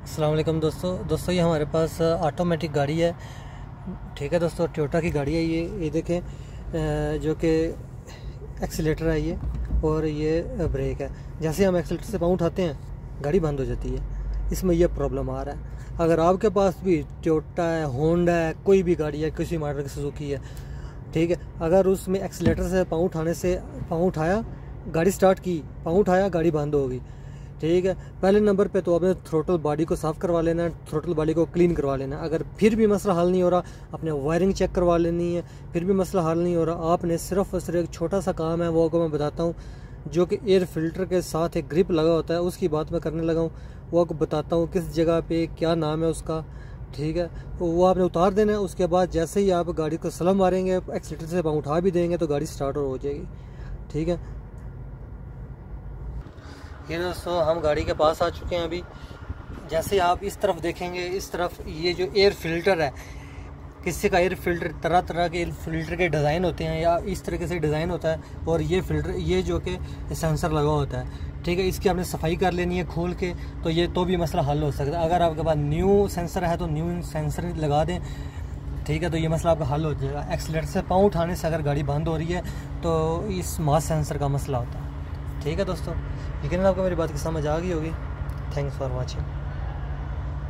अस्सलाम वालेकुम दोस्तों ये हमारे पास ऑटोमेटिक गाड़ी है। ठीक है दोस्तों, टोयोटा की गाड़ी है ये देखें, जो कि एक्सीलेटर है ये, और ये ब्रेक है। जैसे हम एक्सीलेटर से पाँव उठाते हैं गाड़ी बंद हो जाती है। इसमें यह प्रॉब्लम आ रहा है। अगर आपके पास भी टोयोटा है, होंडा है, कोई भी गाड़ी है, किसी मॉडल की सुजुकी है, ठीक है, अगर उसमें एक्सीलेटर से पाँव उठाया गाड़ी स्टार्ट की, पाँव उठाया गाड़ी बंद होगी। ठीक है, पहले नंबर पे तो आपने थ्रोटल बॉडी को साफ़ करवा लेना है, थ्रोटल बॉडी को क्लीन करवा लेना है। अगर फिर भी मसला हल नहीं हो रहा, आपने वायरिंग चेक करवा लेनी है। फिर भी मसला हल नहीं हो रहा, आपने सिर्फ और सिर्फ एक छोटा सा काम है, वो आपको मैं बताता हूँ, जो कि एयर फिल्टर के साथ एक ग्रिप लगा होता है, उसकी बात मैं करने लगा हूँ। वो आपको बताता हूँ किस जगह पे क्या नाम है उसका। ठीक है, तो वो आपने उतार देना है। उसके बाद जैसे ही आप गाड़ी को सलम मारेंगे, एक्सीलेटर से पाँव उठा भी देंगे तो गाड़ी स्टार्ट हो जाएगी। ठीक है, ये दोस्तों हम गाड़ी के पास आ चुके हैं अभी। जैसे आप इस तरफ देखेंगे, इस तरफ ये जो एयर फिल्टर है, किसी का एयर फिल्टर, तरह तरह के एयर फिल्टर के डिज़ाइन होते हैं या इस तरीके से डिज़ाइन होता है, और ये फिल्टर, ये जो कि सेंसर लगा होता है। ठीक है, इसकी आपने सफाई कर लेनी है खोल के, तो ये तो भी मसला हल हो सकता है। अगर आपके पास न्यू सेंसर है तो न्यू सेंसर लगा दें। ठीक है, तो ये मसला आपका हल हो जाएगा। एक्सीलेटर से पाँव उठाने से अगर गाड़ी बंद हो रही है तो इस मास सेंसर का मसला होता है। ठीक है दोस्तों, यकीनन आपको मेरी बात की समझ आ गई होगी। Thanks for watching.